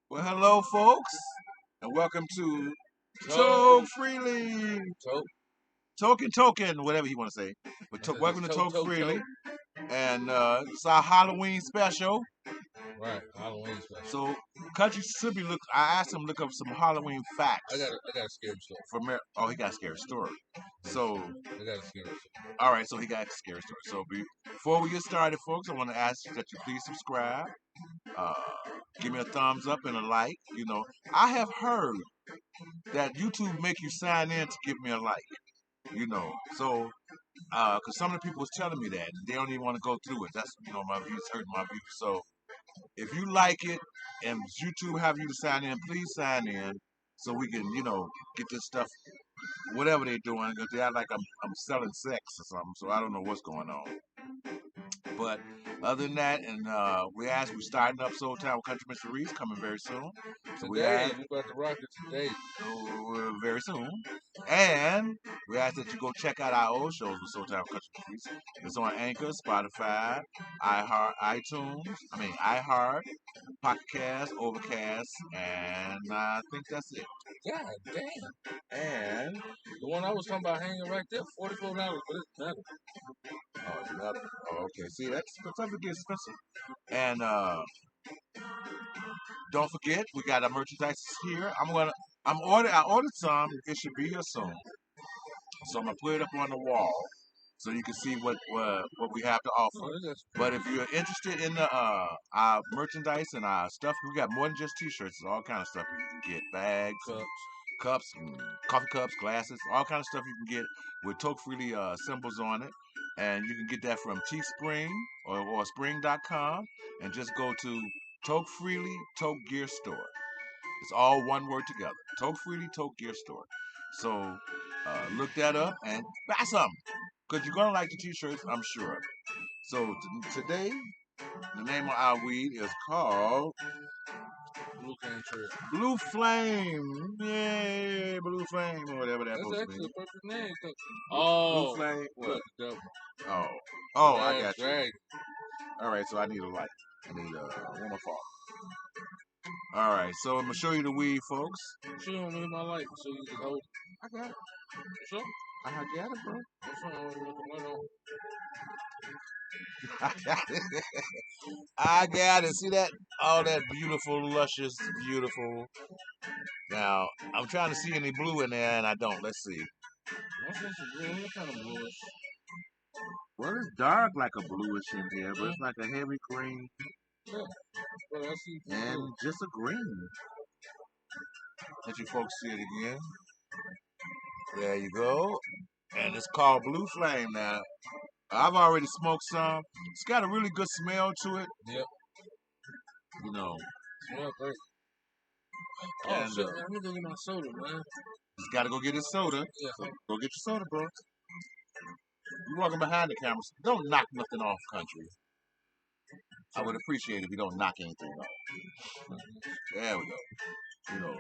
Well, hello, folks, and welcome to Toke. Toke Freely. Toke. Token, whatever you want to say. But welcome to Toke Freely. And it's our Halloween special. Right, Halloween special. So, Country should be look. I asked him to look up some Halloween facts. I got a scary story. Oh, he got a scary story. So, I got a scary story. All right, so he got a scary story. So, before we get started, folks, I want to ask you that you please subscribe. Uh, Give me a thumbs up and a like. You know, I have heard that YouTube make you sign in to give me a like. You know, so because some of the people was telling me that they don't even want to go through it. That's my views hurting my views. So if you like it and YouTube have you to sign in, please sign in so we can get this stuff. Whatever they're doing, because they act like I'm selling sex or something. So I don't know what's going on. But other than that, and we're starting up Soul Town with Country Mr. Reese coming very soon. So we Today, we about to rock it today. Very soon. And we ask that you go check out our old shows with Soul Town with Country Mr. Reese. It's on Anchor, Spotify, iHeart, Pocket Cast, Overcast, and I think that's it. God damn. And the one I was talking about hanging right there, $44, but it's metal. Oh, it's metal. Oh, okay. See, that's something gets expensive. And don't forget, we got our merchandise here. I ordered some. It should be here soon. So I'm gonna put it up on the wall so you can see what we have to offer. But if you're interested in the our merchandise and our stuff, we got more than just t-shirts. There's all kind of stuff you can get: bags, cups, coffee cups, glasses, all kind of stuff you can get with Toke Freely symbols on it. And you can get that from Teespring or Spring.com, and just go to Toke Freely Toke Gear Store. It's all one word together. Toke Freely Toke Gear Store. So look that up and buy something, because you're gonna like the t-shirts, I'm sure. So today, the name of our weed is called Blue Flame. Yay, Blue Flame, or whatever that's supposed to be. That's actually a perfect name. Oh, Blue Flame. What? Oh, I got you. Right. All right, so I need a light. I need one more fall. All right, so I'm gonna show you the weed, folks. Show me my light so you can hold it. I got it. Sure. I got it, bro. I got it. I got it. See that? All that beautiful, luscious, beautiful. Now, I'm trying to see any blue in there, and I don't. Let's see. What's this blue? What kind of bluish? Well, it's dark like a bluish in here, but it's like a heavy green. Yeah. Well, I see and blue. Just a green. Let you folks see it again. There you go. And it's called Blue Flame now. I've already smoked some. It's got a really good smell to it. Yep. You know. Smell great. Oh, and, shit, man. Let me go get my soda, man. Just gotta go get his soda. Yeah. So go get your soda, bro. You're walking behind the camera. So don't knock nothing off, country. I would appreciate it if you don't knock anything off. There we go. You know,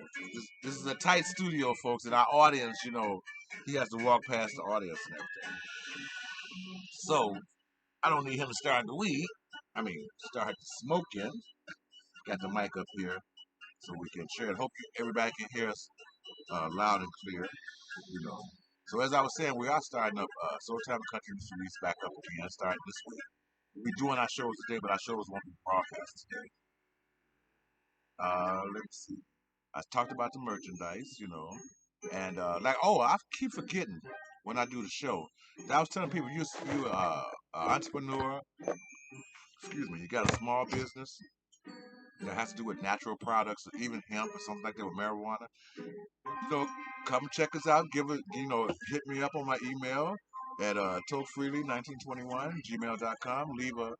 this is a tight studio, folks, and our audience, he has to walk past the audience and everything. So, I don't need him to start the weed. Start smoking. Got the mic up here so we can share it. Hope everybody can hear us loud and clear. So as I was saying, we are starting up Soul Town Country Mr. Reese back up again, starting this week. We'll be doing our shows today, but our shows won't be broadcast today. Let me see. I talked about the merchandise, and I keep forgetting when I do the show. I was telling people, you an entrepreneur. Excuse me, you got a small business that has to do with natural products, or even hemp or something like that with marijuana. Come check us out. Hit me up on my email at tokefreely1921 gmail.com. Leave a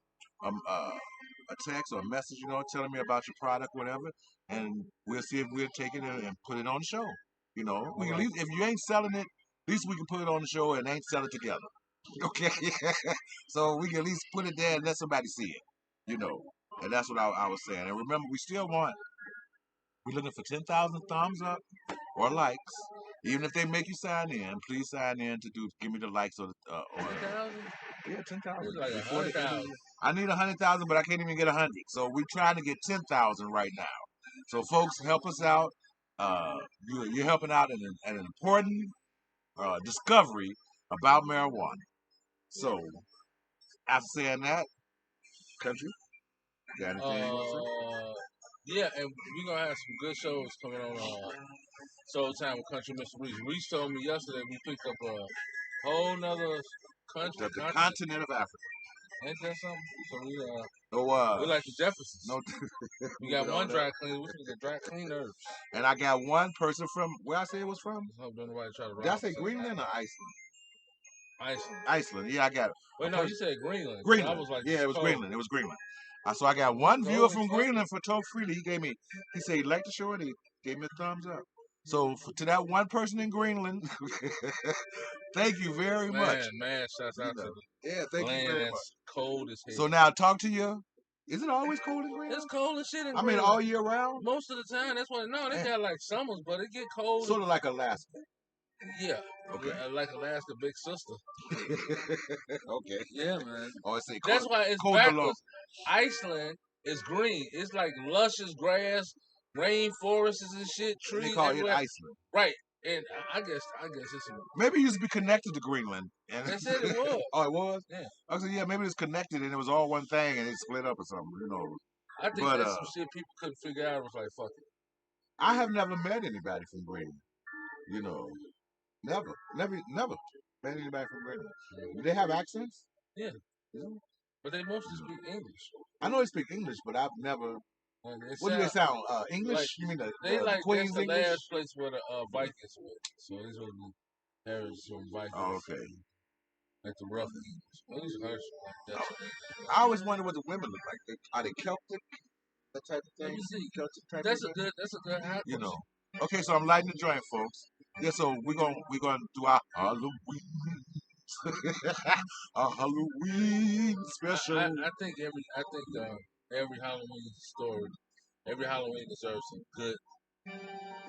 text or a message, telling me about your product, whatever, and we'll see if we'll take it and put it on the show. We can, at least, if you ain't selling it, at least we can put it on the show and ain't sell it together. Okay, so we can at least put it there and let somebody see it. And that's what I was saying. And remember, we're looking for 10,000 thumbs up or likes Even if they make you sign in, please sign in to give me the likes or 10,000? yeah, 10,000. It's like Before the end of 100,000. the year. I need 100,000, but I can't even get 100. So we're trying to get 10,000 right now. So folks, help us out. You're helping out in an important discovery about marijuana. So after saying that, country, got anything you want to say? Yeah, and we're gonna have some good shows coming on Soul Time with Country Mr. Reese. Reese told me yesterday we picked up a whole nother country. The continent of Africa. Ain't that something? So No, we like the Jeffersons. No, we got one dry cleaner. We should get dry cleaners. And I got one person from where I say it was from. I hope nobody try to Did I say Greenland or Iceland? Iceland. Iceland. Yeah, I got it. Wait, no, you said Greenland. Greenland. I was like, yeah, it was cold. Greenland. It was Greenland. So I got one viewer from Greenland for Talk Freely. He said he liked the show and he gave me a thumbs up. So to that one person in Greenland, thank you very much. Man, shouts out to the thank land you very that's much. cold as hell. So now talk to you. Is it always cold in Greenland? It's cold as shit in Greenland. Greenland. All year round? Most of the time. That's why, no, they got like summers, but it get cold. Sort of like Alaska. Yeah. Okay. Like Alaska Big Sister. Okay. Yeah, man. Oh, it's cold. That's why it's cold backwards. Below. Iceland is green. It's like luscious grass, rainforests and shit, trees. They call everywhere. it Iceland. Right. And I guess it's maybe it used to be connected to Greenland. And they said it was. Oh, it was? Yeah. I said, yeah, maybe it's connected and it was all one thing and it split up or something, you know. I think that's some shit people couldn't figure out. It was like, fuck it. I have never met anybody from Greenland. You know. Never met anybody from Greenland. Do they have accents? Yeah. But they mostly speak English. I know they speak English, but I've never. What do they sound? English? Like, you mean the Queen's the English? last place where the Vikings went. So these were the heritage from Vikings. Oh, okay. Like the rough English. These are like that. I always wonder what the women look like. Are they Celtic? That type of thing? Celtic type that's of thing? That's a good hat. You know. Okay, so I'm lighting the joint, folks. Yeah, so we're gonna do our Halloween. Our Halloween special. I think every Halloween story, every Halloween deserves some good,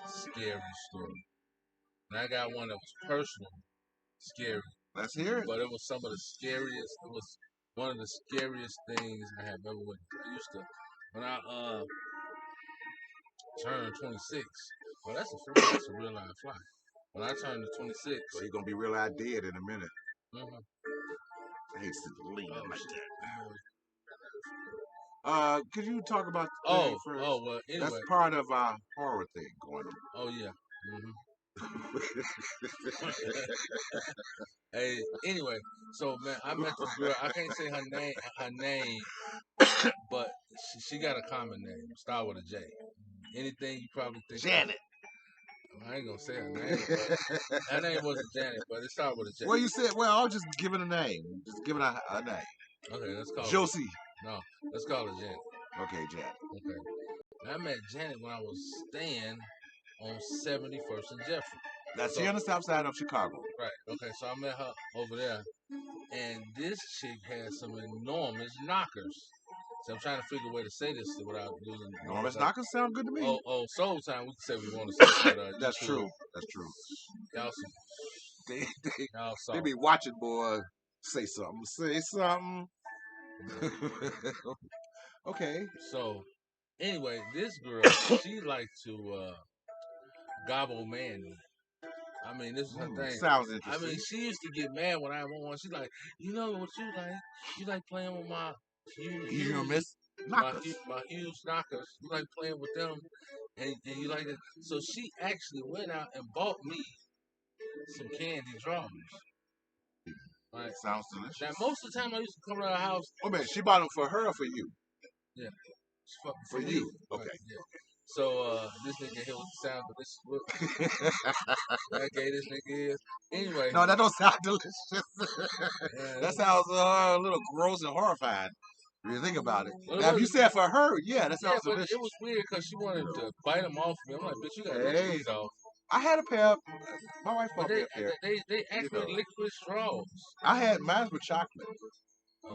scary story. And I got one that was personal, scary. Let's hear it. But it was some of the scariest. It was one of the scariest things I have ever witnessed. I used to when I turned 26. Well, that's a real life fly. When I turned to 26, so you're gonna be real life dead in a minute. Mm-hmm. I hate to lean like that. Could you talk about the first? Oh, well, anyway. That's part of our horror thing going on. Oh, yeah. Hey, anyway, so, man, I met this girl. I can't say her name, but she got a common name. Start with a J. Anything you probably think Janet. I ain't gonna say her name. But her name wasn't Janet, but it started with a J. Well, you said, well, I was just giving a name. Just giving a name. Okay, let's call Josie. No, let's call her Janet. Okay, Janet. Okay. I met Janet when I was staying on 71st and Jeffrey. That's here on the south side of Chicago. Right. Okay, so I met her over there. And this chick had some enormous knockers. So I'm trying to figure a way to say this without using. Enormous knockers sound good to me. Oh, Soul Time, we can say we want to say but, That's true. That's true. Y'all they be watching, boy. Say something. Say something. Okay. So, anyway, this girl, she liked to gobble man. I mean, this is her thing. Sounds interesting. I mean, she used to get mad when I went on. She's like, you know what you like? You like playing with my huge knockers. My huge knockers. You like playing with them, and you like it. So she actually went out and bought me some candy drums. Right. Sounds delicious. Now, most of the time I used to come to her house. Oh man, she bought them for her or for you? Yeah. For you. Okay. Right, yeah. So this nigga here with the sound of this. How gay this nigga is. Anyway. No, that don't sound delicious. That sounds a little gross and horrifying. When you think about it. Well, now, if you said for her, yeah, that sounds delicious. But it was weird because she wanted to bite them off me. I'm like, bitch, you got to take these off. I had a pair. My wife bought me a pair. They actually liquid straws. I had mine with chocolate.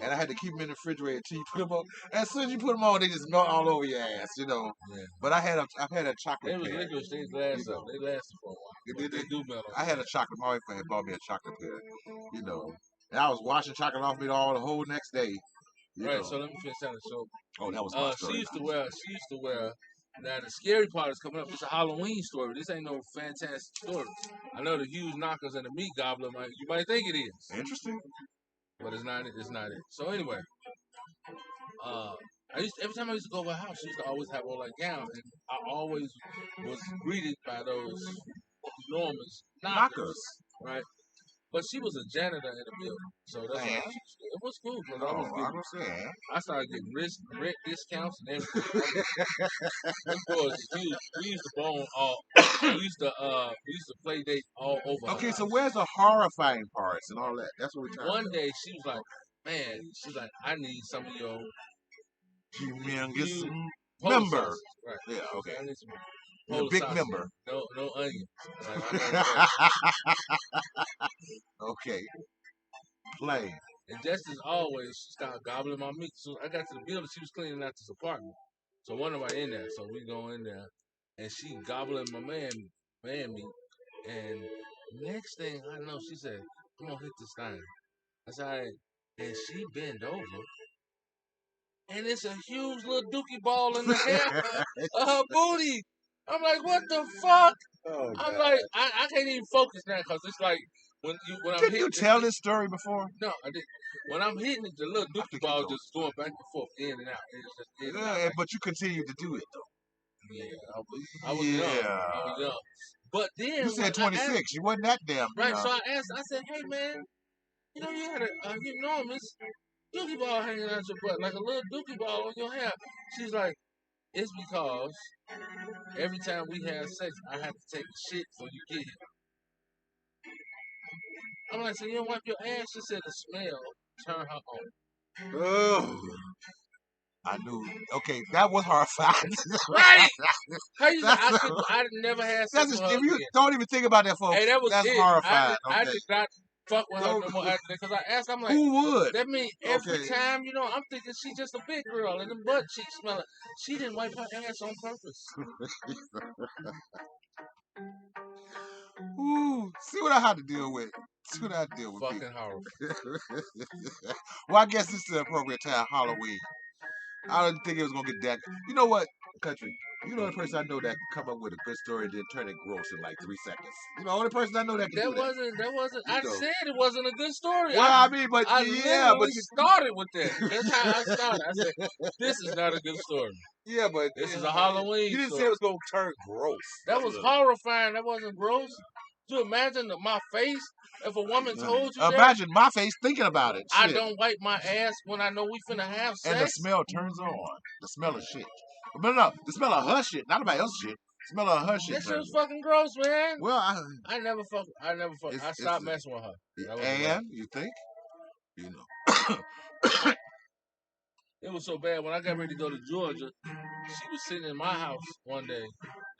And I had to keep them in the refrigerator until you put them on. As soon as you put them on, they just melt all over your ass, you know. Yeah. But I've had a chocolate. They was licorice. They lasted. They lasted for a while. They do melt. I had a chocolate. My wife had bought me a chocolate pear. You know, and I was washing chocolate off me all the whole next day. Right. So let me finish that. So, that was my story. She used to wear. Now the scary part is coming up. It's a Halloween story. This ain't no fantastic story. I know the huge knockers and the meat gobbler. You might think it is. Interesting. But it's not. It's not it. So anyway, every time I used to go over her house, she used to always have on like gown, and I always was greeted by those enormous knockers, right? But she was a janitor in the building, so that's why it was cool because I started getting rent discounts and everything. Them boys is huge. We used to bone all. we used to play date all over. Okay, so where's the horrifying parts and all that? That's what we're talking about. One day she was like, "Man," she's like, "I need some of your humongous member." Right. Yeah. Okay. I need some a big member. No onions. Like, okay. Plain. And just as always, she started gobbling my meat. So I got to the building, she was cleaning out this apartment. So one of I in there, so we go in there, and she gobbling my man meat. And next thing I know, she said, "I'm gonna hit this thing." I said, "All right." And she bent over, and it's a huge little dookie ball in the hair of her booty. I'm like, "What the fuck?" Oh, I'm like, I can't even focus now because it's like when I'm hitting. Did you tell this story before? No, I didn't. When I'm hitting it, the little dookie ball just going back and forth, in and out. It's just in and out. But you continue to do it though. Yeah, I was young. But then you said 26. You wasn't that damn. Right. So I asked. I said, "Hey man, you had a enormous dookie ball hanging out your butt, like a little dookie ball on your hair." She's like, "It's because every time we have sex, I have to take a shit before you get here." I'm like, "So you don't wipe your ass?" She said, "The smell turned her on." Oh. I knew. Okay, that was horrifying. Right? How you I never had sex with her if you again. don't even think about that, folks. Hey, that was that's it. horrifying. I did not fuck with her no more after that because I asked. I'm like, who would? That means every time, I'm thinking she's just a big girl and the butt cheeks smelling. She didn't wipe her ass on purpose. Ooh, see what I had to deal with. See what I had to deal with. Fucking horrible. Well, I guess this is the appropriate time, Halloween. I didn't think it was gonna get that. You know what, country? You know the person I know that can come up with a good story and then turn it gross in like 3 seconds. You know, the only person I know that can do that. That wasn't. I said it wasn't a good story. Well, I mean, but I literally started with that. That's how I started. I said, "This is not a good story." Yeah, but this is a Halloween. You didn't story. say it was gonna turn gross. That was horrifying. That wasn't gross. To imagine my face if a woman told you imagine my face thinking about it. I don't wipe my ass when I know we finna have sex. And the smell turns on. The smell of shit. No, the smell of her shit, not about else's shit. The smell of her shit. That shit was fucking gross, man. Well, I never fuck. I stopped messing with her. And you think? You know. It was so bad when I got ready to go to Georgia. She was sitting in my house one day.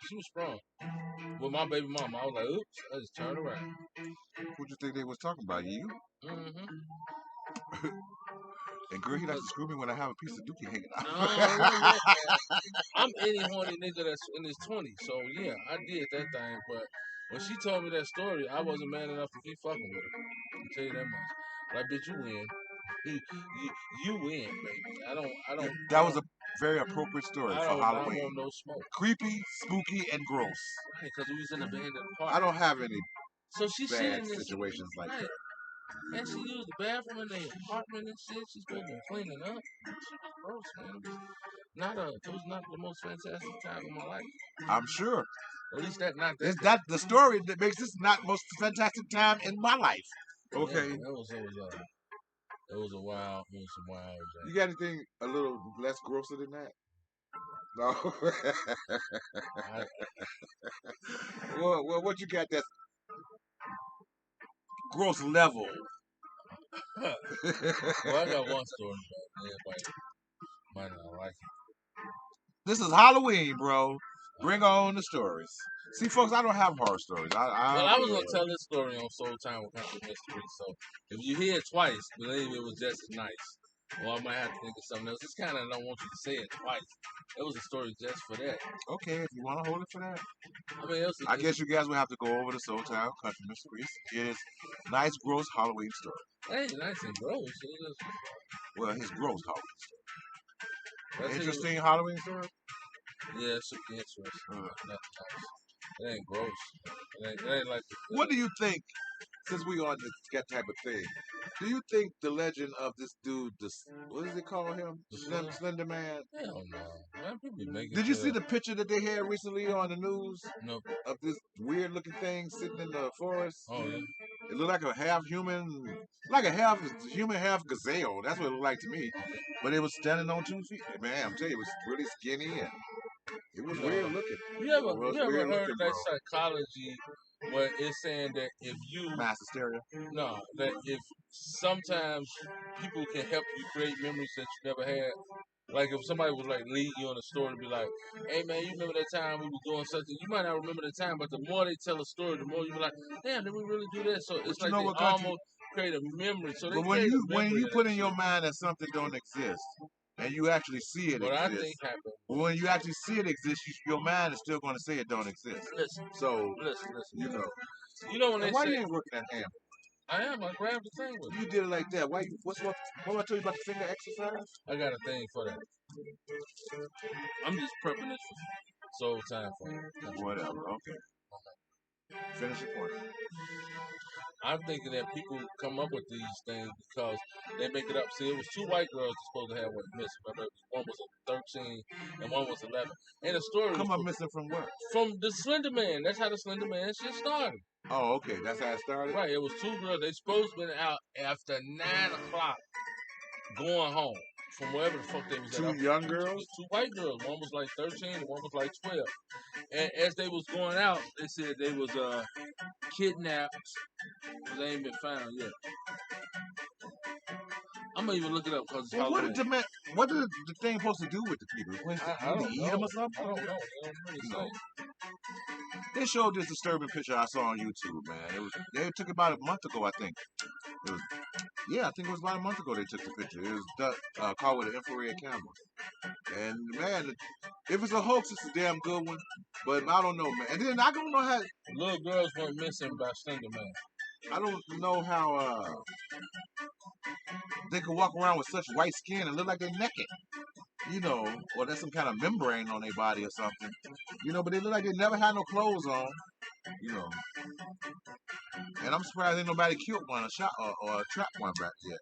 She was sprung with my baby mama. I was like, "Oops!" I just turned around. Who'd you think they was talking about? You? Mm-hmm. And girl, he likes to screw me when I have a piece of dookie hanging out. No, I'm any horny nigga that's in his 20s. So yeah, I did that thing. But when she told me that story, I wasn't man enough to keep fucking with her. I can tell you that much. Like, bitch, you win. You win, baby. I don't. That was a very appropriate story for Halloween. I don't want no smoke. Creepy, spooky, and gross. Right, because we was in a abandoned apartment. I don't have any so she's bad situations like that. And she used the bathroom in the apartment and shit. She's supposed to be cleaning up. She was gross, man. It was not the most fantastic time of my life. I'm sure. At least not that. Is that the story that makes this not most fantastic time in my life? Okay. Yeah, it was some wild. You got anything a little less grosser than that? No. Well, what you got that's gross level? Well, I got one story, but everybody might not like it. This is Halloween, bro. Bring on the stories. See, folks, I don't have horror stories. I was going to tell this story on Soul Time with Country Mystery, so if you hear it twice, believe it was just as nice. Or I might have to think of something else. It's kind of don't want you to say it twice. It was a story just for that. Okay, if you want to hold it for that. I mean, I guess you guys will have to go over to Soul Town Country Mysteries. It is nice, gross Halloween story. That ain't nice and gross. Well, his gross Halloween story. Interesting It, Halloween story? yeah, it should be interesting. It ain't gross. It ain't like. What do you think, since we on this type of thing, do you think the legend of this dude, what does they call him? The Slender Man? Hell no. Man, people be making Did you see the picture that they had recently on the news? No. Of this weird looking thing sitting in the forest? Oh, yeah. It looked like a half human, like a half human, half gazelle. That's what it looked like to me. But it was standing on 2 feet. Man, I'm telling you, it was really skinny and it was weird looking. You ever heard that psychology where it's saying that if you mass hysteria? No, that if sometimes people can help you create memories that you never had. Like if somebody was like lead you on a story to be like, hey man, you remember that time we were doing something? You might not remember the time, but the more they tell a story, the more you be like, damn, did we really do that? So it's like they almost create a memory. So they but when you put in your mind that something don't exist, and you actually see it exist. I think happened. When you actually see it exist, your mind is still going to say it don't exist. Listen. So listen. You know when they why say, you ain't working that hand? I am. I grabbed the thing with you. Did it like that. Why? What I told you about the finger exercise? I got a thing for that. I'm just prepping this for Soul Time for whatever. Okay. Finish your point. I'm thinking that people come up with these things because they make it up. See, it was 2 white girls that supposed to have went missing. Remember, one was 13 and one was 11. And the story come up missing from where? From the Slender Man. That's how the Slender Man shit started. Oh, okay. That's how it started? Right. It was 2 girls. They supposed to been out after 9 o'clock going home from wherever the fuck they was at. 2 young girls? 2 white girls. One was like 13 and one was like 12. And as they was going out, they said they was kidnapped. But they ain't been found yet. I'm gonna even look it up because well, what did the thing supposed to do with the people? I don't eat them or something? I don't know. No. They showed this disturbing picture I saw on YouTube, man. They took it about a month ago, I think. I think it was about a month ago they took the picture. It was caught with an infrared camera. And man, if it's a hoax, it's a damn good one. But I don't know, man. And then I don't know how little girls went missing by Slender Man. I don't know how they could walk around with such white skin and look like they're naked. Or there's some kind of membrane on their body or something. But they look like they never had no clothes on. And I'm surprised ain't nobody killed one or shot or trapped one back yet.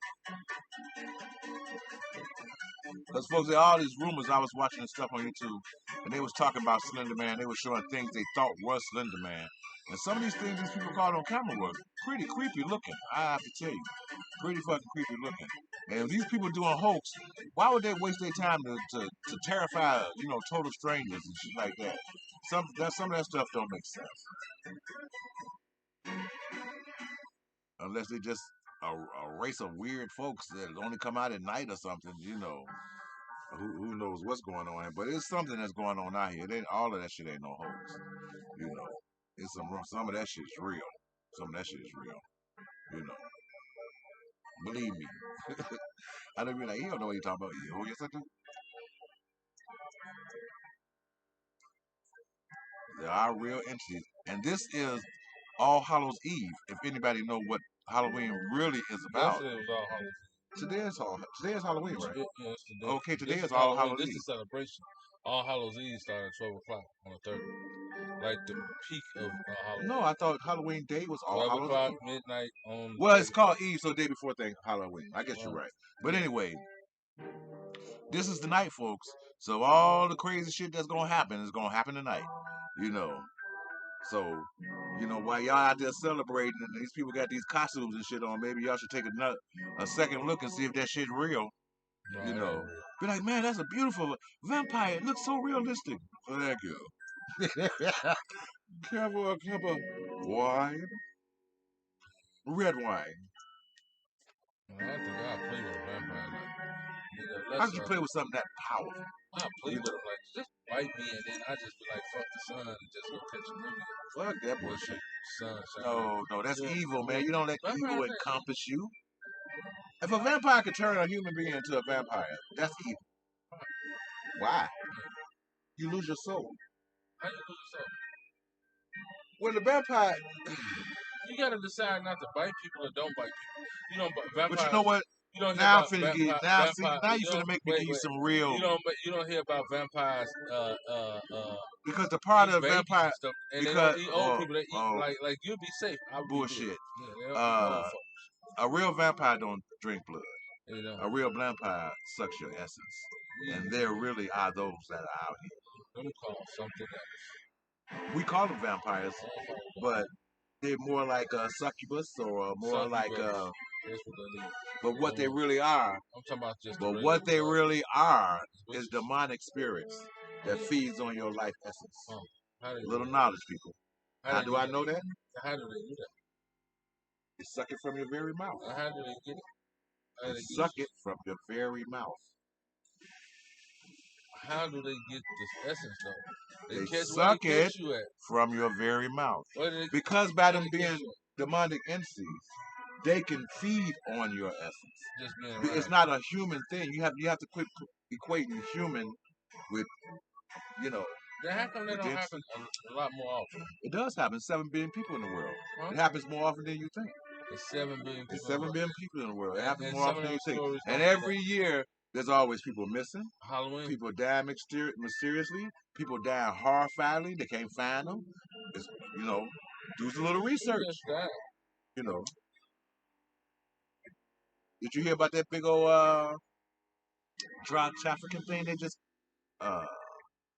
Because folks, there are all these rumors. I was watching this stuff on YouTube, and they was talking about Slender Man. They were showing things they thought was Slender Man. And some of these things these people caught on camera were pretty creepy looking. I have to tell you. Pretty fucking creepy looking. And if these people doing hoax, why would they waste their time to terrify, total strangers and shit like that? Some of that stuff don't make sense. Unless they just a race of weird folks that only come out at night or something, Who knows what's going on here? But it's something that's going on out here. All of that shit ain't no hoax. It's some of that shit is real. Some of that shit is real. Believe me. I don't be like, you don't know what you're talking about. Oh, yes, I do. There are real entities. And this is All Hallows Eve, if anybody know what Halloween really is about. Yesterday was All Hallows Eve. Today is Halloween, right? Yes, today. Okay, today is All Hallows Eve. This is a celebration. All Hallows Eve started at 12 o'clock on the 30th. Like the peak of Halloween. No, I thought Halloween Day was All Hallows 12 o'clock, midnight on... Well, it's called Eve, so the day before Halloween. I guess you're right. But anyway, this is the night, folks. So all the crazy shit that's going to happen is going to happen tonight. So, while y'all out there celebrating and these people got these costumes and shit on, maybe y'all should take a second look and see if that shit real. Be like, man, that's a beautiful vampire. It looks so realistic. Thank you. Careful, a cup of wine. Red wine. I don't think I'll play with a vampire like. How could you play with something that powerful? I'll play with them like, just bite me and then I just be like, fuck the sun and just go catch a movie. Fuck that bullshit. Sun. No, that's evil, man. You don't let evil encompass you. If a vampire could turn a human being into a vampire, that's evil. Why? You lose your soul. How you lose your soul? When the vampire, you gotta decide not to bite people or don't bite people. You don't but you vampire. know what? You don't hear Now I'm about finna get. vampire. Now you You finna don't make me wait, give you wait. some real. You don't hear about vampires. Because the part Eat of babies vampire, and stuff, and they because don't eat old people. They eat oh like you'll be safe. I would be good. bullshit. Yeah, they don't eat old Uh, folks. a real vampire don't drink blood. They don't. A real vampire sucks your essence, and there really are those that are out here. Let me call something else. We call them vampires, but they're more like a succubus or more like That's what they need. But what they really are, I'm talking about just. But what they really are is demonic spirits that feeds on your life essence. Little knowledge, people. How do I know that? How do they do that? They suck it from your very mouth. How do they get it? They suck it from your very mouth. How do they get this essence though? They suck it from your very mouth. Because by them being demonic entities, they can feed on your essence. It's not a human thing. You have to quit equating human with, you know. Then how come that don't happen a lot more often? It does happen. 7 billion people in the world. Huh? It happens more often than you think. There's 7 billion people. There's 7 billion people in the world. It happens more often than you think. And every year, there's always people missing. Halloween. People die mysteriously. People die horrifyingly. They can't find them. It's, do a little research. You know. Did you hear about that big old drug trafficking thing? They just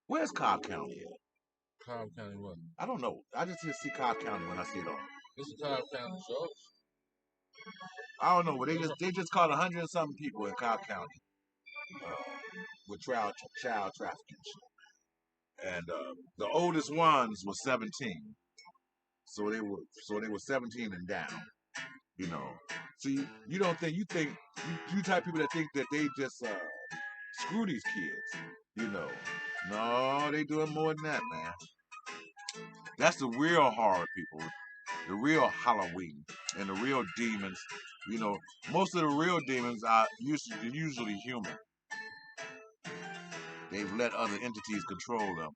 where's Cobb County at? Cobb County what? I don't know. I just see Cobb County when I see it all. This is Cobb County shows. I don't know, but they just caught 100 and something people in Cobb County with child trafficking. And the oldest ones were 17. So they were 17 and down. See, you think you type people that think that they just screw these kids. No, they doing more than that, man. That's the real horror, people. The real Halloween and the real demons. Most of the real demons are usually human. They've let other entities control them.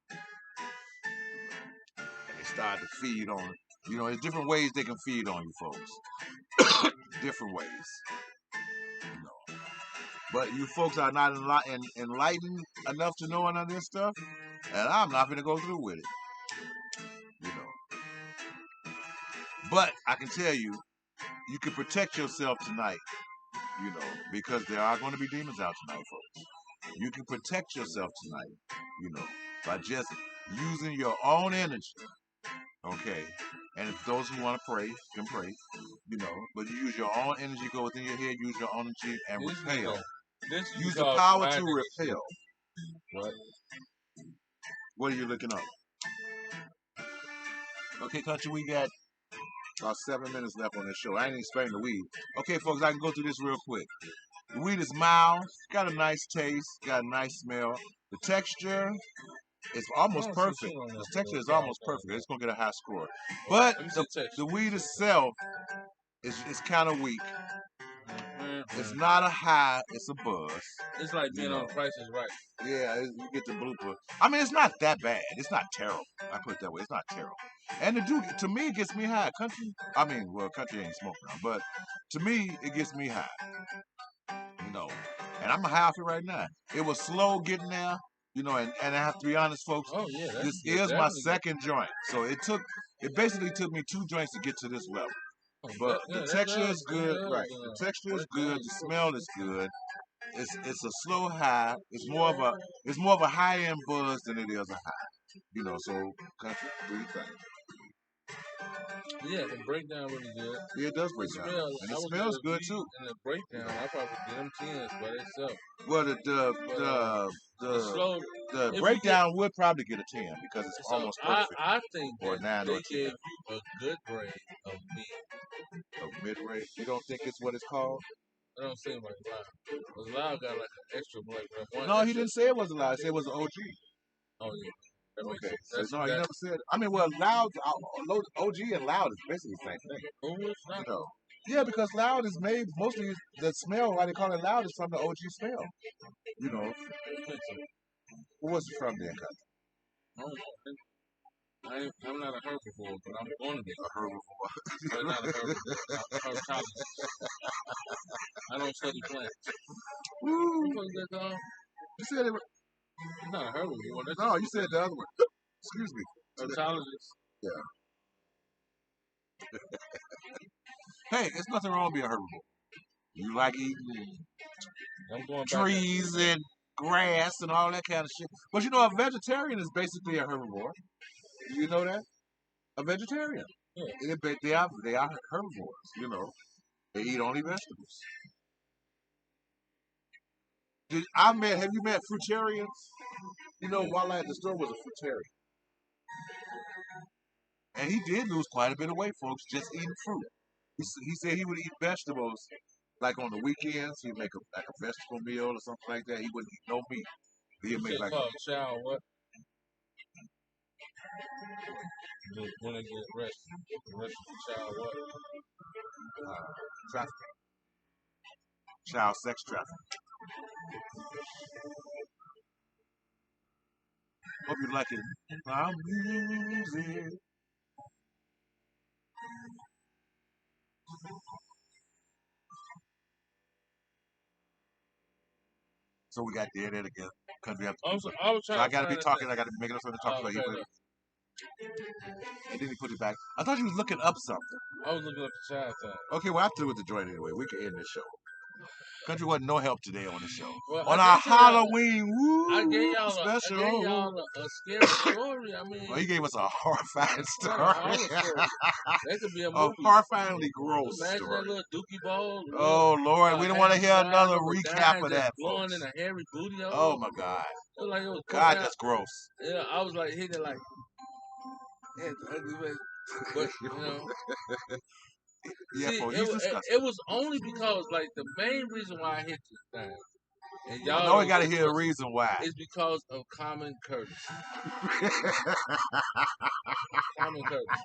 And they start to feed on, there's different ways they can feed on you folks. Different ways. But you folks are not enlightened enough to know none of this stuff, and I'm not going to go through with it. But I can tell you, you can protect yourself tonight, because there are going to be demons out tonight, folks. You can protect yourself tonight, by just using your own energy, okay? And if those who want to pray can pray, but you use your own energy, go within your head, use your own energy, and repel. Use the power to repel. What? What are you looking up? Okay, country, we got about 7 minutes left on this show. I ain't explaining the weed. Okay, folks, I can go through this real quick. The weed is mild, got a nice taste, got a nice smell. The texture is almost perfect. The texture is almost perfect. It's going to get a high score. But the weed itself is kind of weak. It's not a high, it's a buzz. It's like being on Price is Right. Yeah, you get the blooper. I mean, it's not that bad. It's not terrible. I put it that way. It's not terrible. And to me, it gets me high. Country ain't smoking now, but to me, it gets me high. And I'm high off it right now. It was slow getting there, and I have to be honest, folks. Oh, yeah, this is my second joint. So it basically took me 2 joints to get to this level. But the texture is good, right? The texture is good. The smell is good. It's a slow high. It's more of a high end buzz than it is a high. So country, what do you think? Yeah, the breakdown really good. Yeah, it does break down. And it smells good too. And the breakdown, I probably get them 10s by themselves. Well, the breakdown would probably get a 10 because it's almost perfect. I think or 9 they or 10. gave you a good grade of mid. Of mid-range? You don't think it's what it's called? I don't say like Loud. Because Loud got like an extra black. No, he didn't say it was a Loud. He said it was an OG. Oh, yeah. Okay, so he never said. I mean, well, Loud, OG and Loud is basically the same thing. It's not. Yeah, because loud is made mostly the smell. Why they call it loud is from the OG smell. You know, what was it from then? I don't know. I'm not a herbivore, but I'm going to be A herbivore. but not a herbivore. I'm a herpetologist. I don't study plants. Woo. What was that called? You said it. It's not a herbivore. That's No, you said the other one. Excuse me. herpetologist. Yeah. Hey, there's nothing wrong with being a herbivore. You like eating I'm going trees and grass and all that kind of shit. But you know, a vegetarian is basically a herbivore. Do you know that? A vegetarian. Yeah. They are herbivores. You know, they eat only vegetables. Have you met fruitarians? You know, while at the store was a fruitarian, and he did lose quite a bit of weight, folks, just eating fruit. He said he would eat vegetables like on the weekends. He'd make like a vegetable meal or something like that. He wouldn't eat no meat. He'd make like called chow what? When they get arrested. Arrested for child what? Trafficking, child sex trafficking. Hope you like it. My music. So we got dead end again. Country have I was trying so I to gotta be find talking. I gotta be making up something to talk about. okay, And then he put it back. I thought you was looking up something. I was looking up the child time. Okay, well, I'm through with the joint anyway. We can end this show. Country wasn't no help today on the show. Well, On our Halloween I gave special. y'all a scary story. I mean, well, he gave us a horrifying story. That could be a movie. A horrifyingly gross Imagine story. that little dookie ball. Oh Lord, we don't want to hear another recap of that, blowing folks. in a hairy booty hole. Oh my God. It was like it was God, that's gross. Yeah, I was like hitting it like, yeah, ugly way. But you know. Yeah, See, he's disgusting. it was only because, like, the main reason why I hit this thing, and y'all know we got to hear the reason why. It's because of common courtesy. Common courtesy.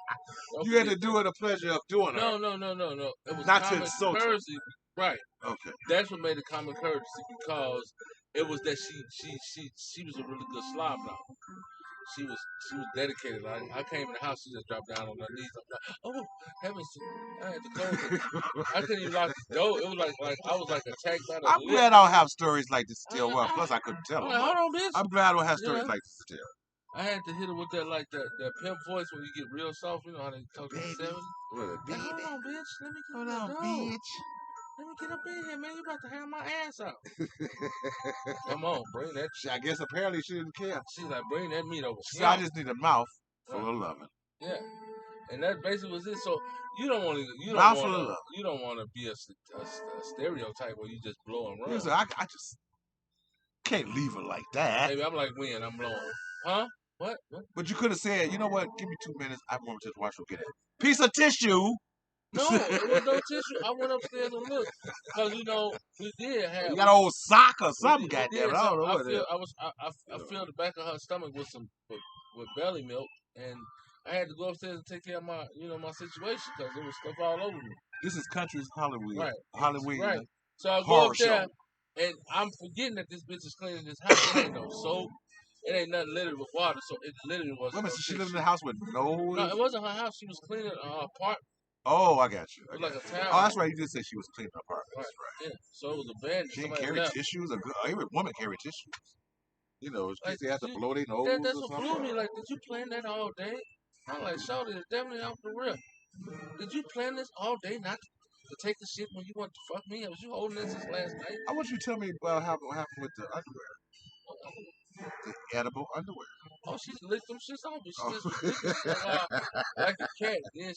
You had to do it a pleasure of doing it. No. It was not common to insult courtesy, right? Okay. That's what made it common courtesy because it was that she was a really good slob dog. She was dedicated. Like I came in the house, she just dropped down on her knees. I'm like, oh heavens! I had to close it. I couldn't even lock the door. It was like I was like attacked by the. I'm glad I don't have stories like this still. Well, plus I couldn't tell them. Like, hold on, bitch. I'm glad I don't have stories like this still. I had to hit her with that that pimp voice when you get real soft. You know how they talk to the 70s? Baby. Hold on, bitch. Let me get Hold on, bitch. Let me get up in here, man. You about to have my ass out. Come on, bring that. I guess apparently she didn't care. She's like, bring that meat over. So I just need a mouth full of loving. Yeah, and that basically was it. So you don't want to. You don't want to be a stereotype where you just blow and run. Listen, I just can't leave her like that. Baby, I'm like when I'm blowing. Huh? What? But you could have said, you know what? Give me 2 minutes. I want to just watch her get it. Piece of tissue. No, there was no tissue. I went upstairs and looked because we did have. You got an old sock or something, goddamn. I don't know what it is. I filled the back of her stomach with with belly milk, and I had to go upstairs and take care of my my situation because there was stuff all over me. This is country's Halloween. Right. Halloween. Right. So I go up there, and I'm forgetting that this bitch is cleaning this house. It ain't no soap. It ain't nothing littered with water, so it literally was. Wait a minute, she lived in the house with no. No, it wasn't her house. She was cleaning her apartment. Oh, I got you. It was like a town. Oh, that's right. You did say she was cleaning her apartment. Right. Yeah. So it was abandoned. She didn't carry tissues. Every woman carry tissues. You know, like, they have to blow their nose. That's what blew me. Like, did you plan that all day? I'm like, shorty, it's definitely off the rip. Did you plan this all day not to take the shit when you want to fuck me? Was you holding this since last night? I want you to tell me about what happened with the underwear. The edible underwear. Oh, she licked them shits off. She just licked them like a cat. Then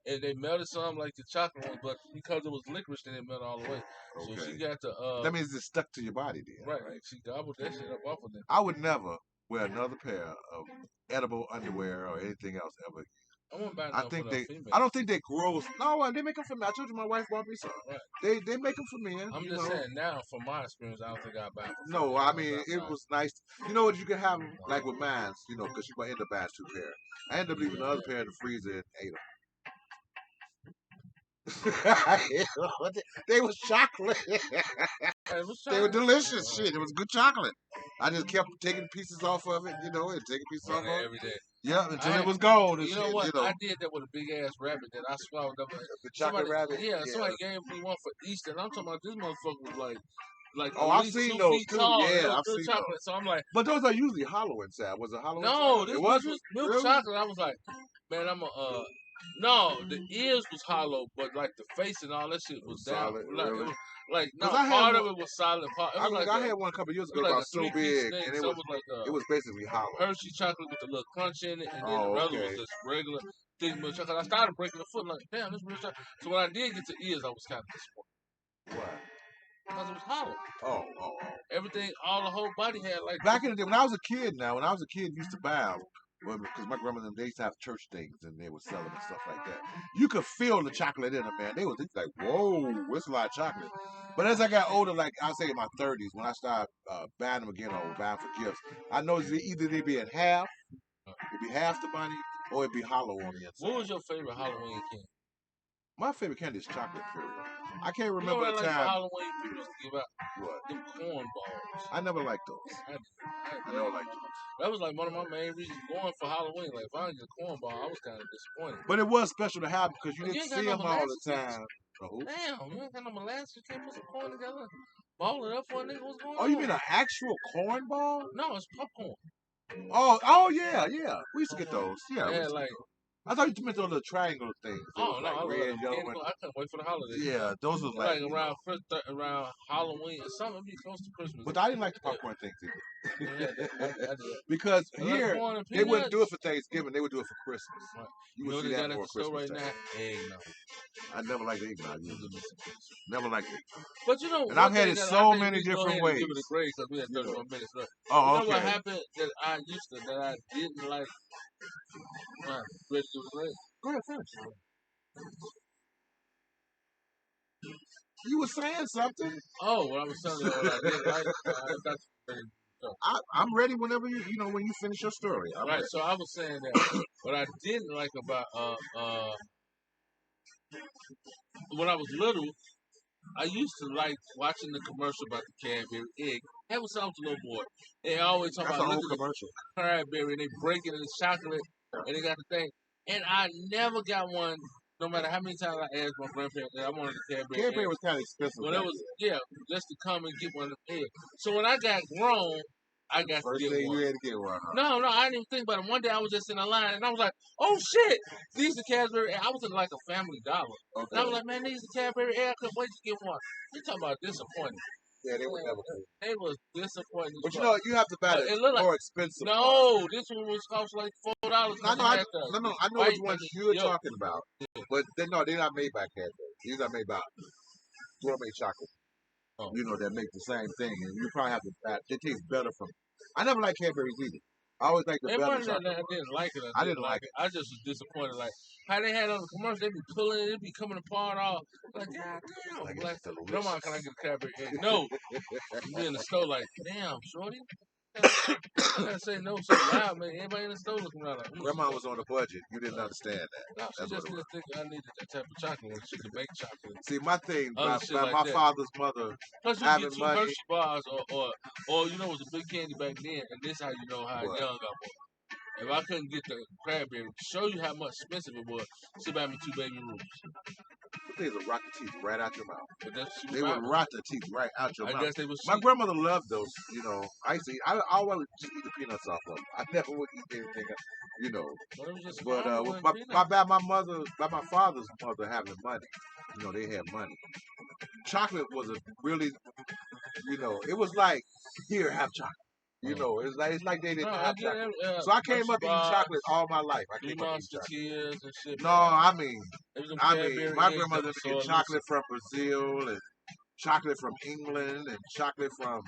and they melted some like the chocolate ones, but because it was licorice, then it melted all the way. Okay. So she got the. That means it stuck to your body, then. Right. She gobbled that shit up off of them. I would never wear another pair of edible underwear or anything else ever. I don't think they grow. No, they make them for men. I told you my wife bought me some. Right. They make them for men. I'm just saying now, from my experience, I don't think I'll buy them. No, I mean it was nice. You know what? You can have them like with mine. You know, because she might end up buying 2 pairs. I ended up leaving the other pair in the freezer and ate them. They was chocolate. It was They were chocolate. delicious. Shit, it was good chocolate. I just kept taking pieces off of it, and taking pieces off Running of it. every day. Yeah, until it was gone. And You shit, know what? I did that with a big ass rabbit that I swallowed up. The chocolate rabbit. Yeah, somebody gave me one for Easter, and I'm talking about this motherfucker was like Oh, at I've least seen 2 those feet too. tall. And it Yeah, was I've good seen chocolate. those. So I'm like, But those are usually hollow inside. Was it hollow no, inside? this It was wasn't just milk really? chocolate. I was like, man, no, the ears was hollow, but like the face and all that shit was down. Solid, Like really? it was like no, Because I had part one. of it was solid. Part it I was remember like I had one a couple years it was ago like about a so 3-piece big, thing. and Some was like it was basically hollow. Hershey chocolate with a little crunch in it, and then Oh, the other okay. was just regular thick milk chocolate. I started breaking the foot like, damn, this real chocolate. So when I did get to ears, I was kind of disappointed. Why? Because it was hollow. Oh. Everything, all the whole body had like. Back in the day, when I was a kid, used to buy them. Because my grandmother, they used to have church things and they would sell them and stuff like that. You could feel the chocolate in them, man. They was like, whoa, it's a lot of chocolate. But as I got older, like I say in my 30s, when I started buying them again or buying for gifts, I noticed either they'd be in half, it'd be half the money, or it'd be hollow on the inside. What was your favorite Halloween candy? My favorite candy is chocolate cereal. I can't You know remember what the I like for time. Halloween people used to give out? What? Them corn balls. I never liked those. I never liked those. That was like one of my main reasons going for Halloween. Like if I didn't get a corn ball, I was kind of disappointed. But it was special to have because you But didn't you ain't see got no them all the molasses. time. No. Damn, you ain't got no molasses. You can't put some corn together, ball it up for a nigga. What's going on? Oh, you mean an actual corn ball? No, it's popcorn. Oh yeah. We used to get those. Yeah. Yeah, like. I thought you meant those little triangle things. Oh like no, red, yellow. I couldn't wait for the holidays. Yeah, those was like around Halloween or something. It'd be close to Christmas. But I didn't like the popcorn things either. Yeah, I did. Because here they wouldn't do it for Thanksgiving; they would do it for Christmas. Right. You would see that for Christmas right now. Eggnog. I never liked eggnog. Never liked it. But you know, and I've had it so many different ways. Give it a grade because we had 31 minutes left. Oh, you know what happened that I didn't like? Ready to give it a grade? Go ahead, finish. You were saying something. Oh, what I was telling you what I did like. I'm ready whenever when you finish your story. Right. Ready. So I was saying that what I didn't like about when I was little, I used to like watching the commercial about the Cadbury egg. That was something little boy. They always talk about look at commercial. The Cadbury and they break it in the chocolate and they got the thing. And I never got one. No matter how many times I asked my grandparents that I wanted a Cadbury. Cadbury was kind of expensive. But it was just to come and get one of the eggs. So when I got grown, I got First to get thing one. You had to get one. Huh? No, I didn't even think about it. One day I was just in a line and I was like, oh shit, these are Cadbury. I was in like a Family Dollar. Okay. And I was like, man, these are Cadbury. I couldn't wait to get one. You talking about disappointing. Yeah, they were never cool. They was disappointing. But you have to buy it more expensive. No, this one was cost like $4. I know which ones you're talking about. But they're not made by Cadbury. These are made by gourmet chocolate. Oh. That make the same thing, and you probably have to. It tastes better from. I never liked Cadbury's either. I always liked the better chocolate. I didn't like it. I didn't like it. I just was disappointed. Like how they had on the commercial, they be pulling it, it be coming apart all. Like God damn. Like, no man, can I get a Cadbury egg? No. You be in the store like, damn, shorty. I gotta say no so loud, man. Everybody in the store looking around like. Grandma was on a budget. You didn't understand that. No, she just didn't think I needed that type of chocolate when she could make chocolate. See, my thing, my like father's mother. Plus, you get 2 Hershey bars, or it was a big candy back then, and this how you know how young I was. If I couldn't get the Cadbury, to show you how much expensive it was, she buy me 2 Baby Ruths. These will rot the teeth right out your mouth. They would rot the teeth right out your mouth. Guess they was my grandmother loved those. I always just eat the peanuts off of them. I never would eat anything, But by my father's mother having money, they had money. Chocolate was a really, it was like, here, have chocolate. It's like they didn't have chocolate. So I came up eating chocolate all my life. I came up eating chocolate. And shit. No, I mean, my grandmother made chocolate from Brazil and chocolate from England and chocolate from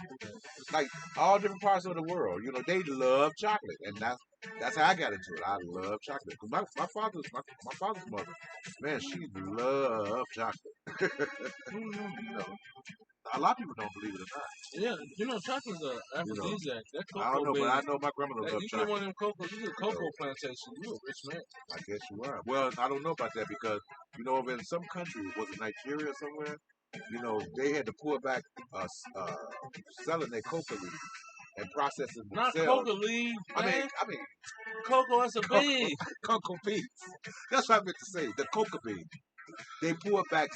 like all different parts of the world. They love chocolate, and that's how I got into it. I love chocolate. My father's mother, man, she loved chocolate. a lot of people don't believe it or not. Yeah, you know, chocolate's an aphrodisiac. That I don't cocoa know, but bean. I know my grandmother loved You get chocolate. one of them cocoa, you get a cocoa plantation. You a rich man. I guess you are. Well, I don't know about that because over in some country, was it Nigeria or somewhere? They had to pull back selling their coca leaves and process it Not themselves. coca leaves, I man. mean, Cocoa as a bean. cocoa beans. That's what I meant to say. The coca bean. They pull back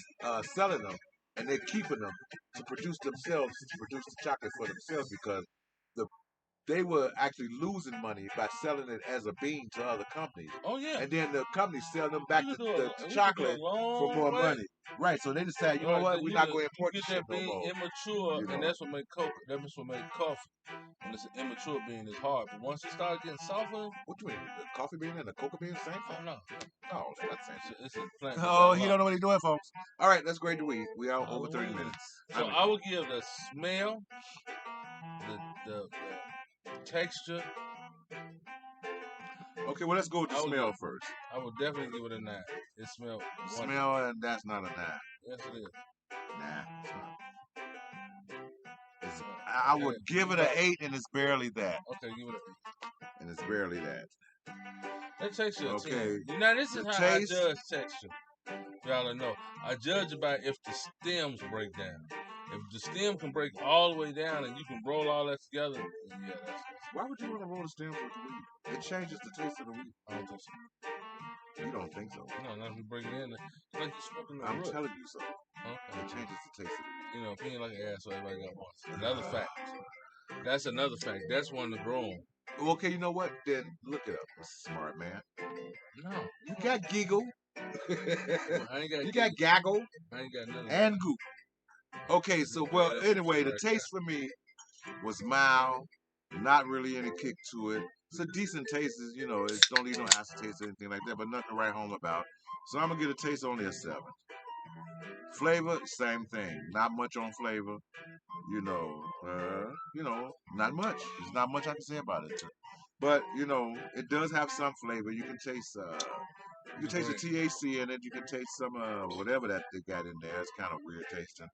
selling them, and they're keeping them to produce themselves, to produce the chocolate for themselves because the they were actually losing money by selling it as a bean to other companies. Oh yeah. And then the companies sell them back the We chocolate for for more money. Right. So they decided, you know what, we're not going to import you this get shit that no bean more. immature, and that's what make coke. That's what make coffee. When it's an immature bean, it's hard. But once it starts getting softer, What do you mean? The coffee bean and the cocoa bean, same thing? oh no, No, it's not the same thing. it's a plant. Oh, he don't know what he's doing, folks. All right, that's great to weed. We are over 30 minutes. So I would give the smell, the texture. Okay, well, let's go with the smell first. I would definitely give it a 9. It smells wonderful. Smell, and that's not a 9. Yes, it is. Nah, it's not. I would give it an 8, and it's barely that. Okay, give it an 8. And it's barely that. That texture, okay. Now this is how I judge texture. Y'all know. I judge about if the stems break down. If the stem can break all the way down and you can roll all that together, yeah, that's. Why would you want to roll the stems with the weed? It changes the taste of the weed. I don't think so. You don't think so? No, not if you break it in. It's like you're smoking the I'm root. telling you so. Okay. It changes the taste of the weed. Opinion like an asshole, everybody got one. Another fact. That's another fact. That's one to grow on. Okay, you know what? Then look it up, smart man. No. You got giggle. I ain't got you got gaggle. I ain't got none of and goop. Okay, so well, anyway, the taste for me was mild, not really any kick to it. It's a decent taste, it don't leave no acid taste or anything like that, but nothing to write home about. So I'm gonna give the taste only a 7. Flavor, same thing. Not much on flavor. Not much. There's not much I can say about it. But it does have some flavor. You can taste the THC in it. You can taste some whatever that they got in there. It's kind of weird tasting.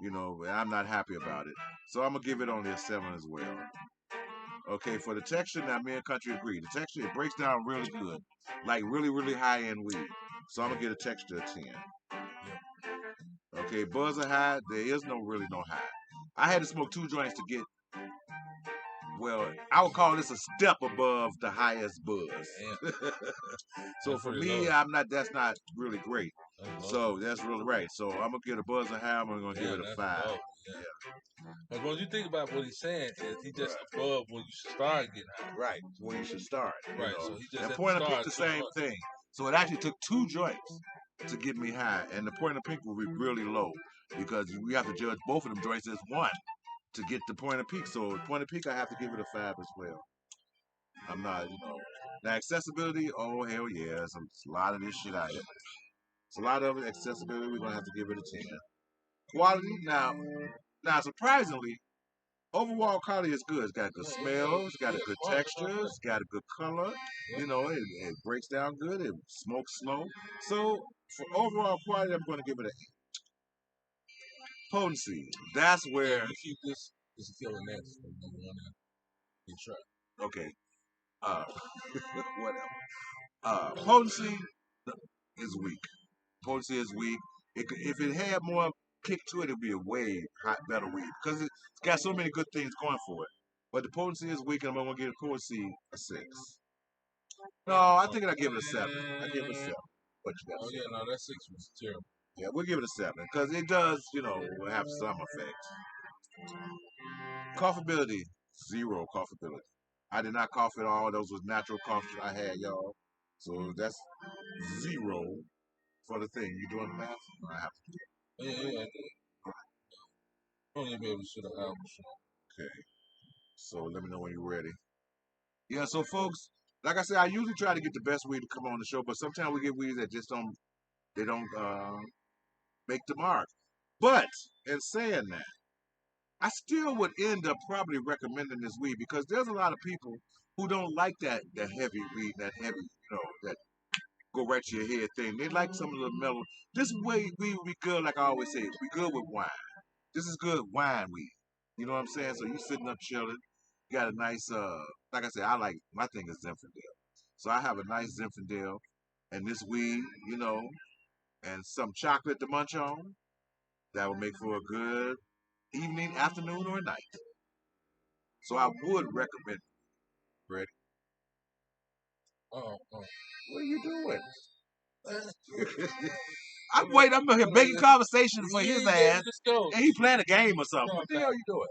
But I'm not happy about it. So I'm gonna give it only a 7 as well. Okay, for the texture, now me and Country agree. The texture, it breaks down really good. Like really, really high end weed. So I'm gonna get a texture of 10. Okay, buzz or high, there is really no high. I had to smoke 2 joints to get, well, I would call this a step above the highest buzz. So for me, that's not really great. So that's really right. So I'm gonna give a buzz a high, I'm gonna give it a 5. But when you think about what he's saying, is he just above when you should start getting high. Right, when you should start. Right, so he just and Point and Peak the same thing. So it actually took 2 joints to get me high, and the Point and Peak will be really low because we have to judge both of them joints as one to get the Point and Peak. So Point and Peak, I have to give it a 5 as well. I'm not, Now accessibility, oh hell yeah, there's a lot of this shit out here. It's a lot of it. Accessibility, we're gonna have to give it a 10. Quality, now surprisingly, overall quality is good. It's got good smell, it's got a good texture, it's got a good color. It breaks down good. It smokes slow. So for overall quality, I'm going to give it an 8. Potency, that's where. You keep this killing that. Okay. Whatever. Potency is weak. Potency is weak. If it had more kick to it, it'd be a way better weed because it's got so many good things going for it. But the potency is weak, and I'm gonna give the potency a 6. No, I think I'll give it a 7. I give it a 7. What you got? Oh yeah, no, that 6 was terrible. Yeah, we'll give it a 7 because it does, have some effect. Coughability, 0 coughability. I did not cough at all. Those was natural coughs I had, y'all. So that's 0 for the thing. You doing the math? I have to do it. Yeah. Only baby should have album. Okay. So let me know when you're ready. Yeah, so folks, like I said, I usually try to get the best weed to come on the show, but sometimes we get weeds that just don't make the mark. But in saying that, I still would end up probably recommending this weed because there's a lot of people who don't like that heavy weed, that heavy, that go right to your head thing. They like some of the mellow. This way weed would be good, like I always say, be good with wine. This is good wine weed. You know what I'm saying? So you sitting up chilling. You got a nice, like I said, I like, my thing is Zinfandel. So I have a nice Zinfandel and this weed, and some chocolate to munch on. That will make for a good evening, afternoon, or night. So I would recommend it, Brett. What are you doing? I'm waiting. I'm here making conversation for his ass, and he playing a game or something. What the hell are you doing?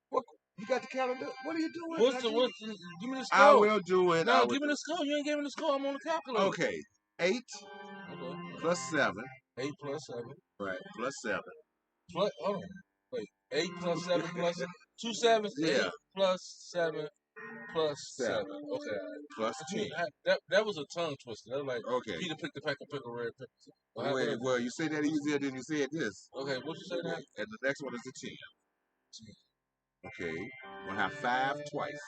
What? You got the calendar? What are you doing? What's the? Give me the score. I will do it. No, give me the score. You ain't giving me the score. I'm on the calculator. Okay, 8 plus 7. 8 plus 7. Right, plus 7. Hold on. Wait. 8 plus 7 plus 2 sevens. Yeah. 8 plus 7 plus 7. Okay. Plus 10. That was a tongue twister. That was like okay. Peter picked the pack of pickle red peppers. Wait, well, you say that easier than you said this. Okay, what you say now? And the next one is the 10. Okay, we'll have 5 twice.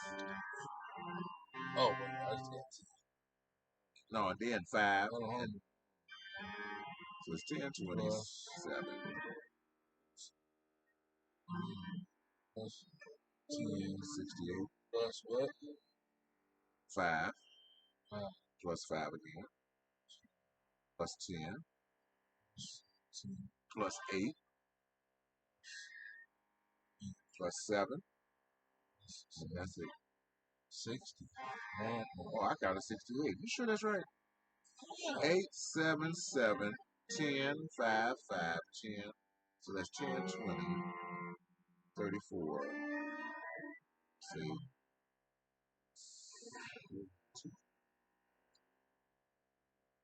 Oh, wait, I just got 10. No, and then 5. Hold on. So it's 10, 27. Plus 10, 68. Plus what? 5. Plus 5 again. Plus 10. Plus 8. Plus 7. So that's it. 60. Oh, I got a 68. You sure that's right? 8, 7, 7, 10, 5, 5, 10. So that's 10, 20, 34. See?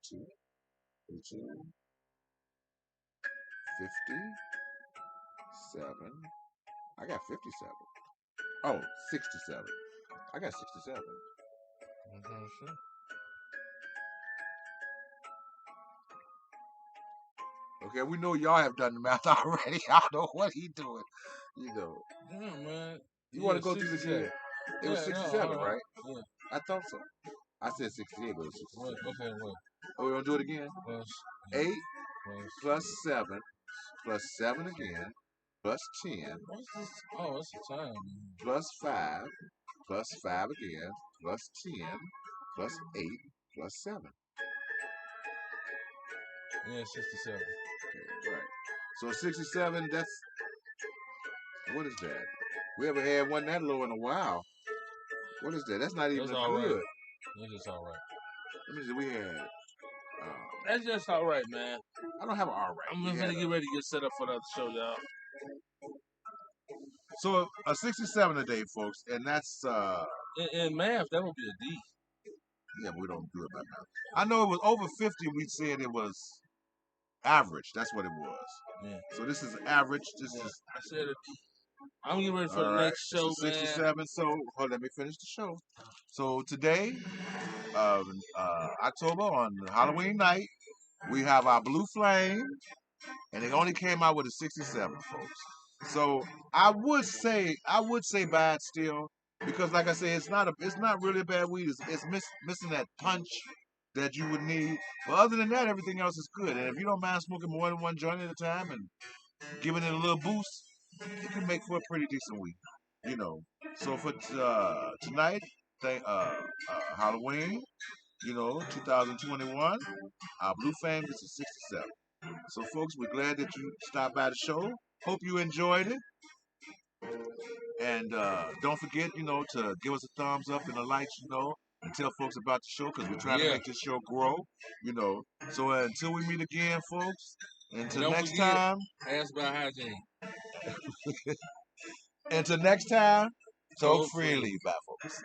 2, 52, 57. I got 57. Oh, 67. I got 67. Okay, we know y'all have done the math already. I don't know what he doing. Yeah, man. You want to go through this again? It was 67, right? Yeah. I thought so. I said 68, but it was 67. Okay, wait. Oh, we want to do it again? Plus 8 plus 7 plus 7 again plus 10. What's this? Oh, it's the time. Plus 5 plus 5 again plus 10 plus 8 plus 7. Yeah, 67. Okay, right. So 67, what is that? We haven't had one that low in a while. What is that? That's not even That's all good. Right. That's just all right. Let me see, we had... that's just all right, man. I don't have an all right. I'm going to get ready to get set up for the other show, y'all. So a 67 today, folks, and that's... In math, that would be a D. Yeah, but we don't do it by now. I know it was over 50, we said it was average. That's what it was. Yeah. So this is average. This is... I said a D. I'm getting ready for the next show, man. 67. So, let me finish the show. So today, October, on Halloween night, we have our Blue Flame, and it only came out with a 67, folks. So I would say buy it still, because like I said, it's not really a bad weed. It's missing that punch that you would need. But other than that, everything else is good. And if you don't mind smoking more than one joint at a time and giving it a little boost, it can make for a pretty decent week. So for tonight, Halloween, 2021, our Blue Flame is a 67. So folks, we're glad that you stopped by the show. Hope you enjoyed it. And don't forget, to give us a thumbs up and a like, and tell folks about the show, because we're trying to make this show grow, So until we meet again, folks, until next time. Ask about hygiene. Until next time, talk freely, bye, folks.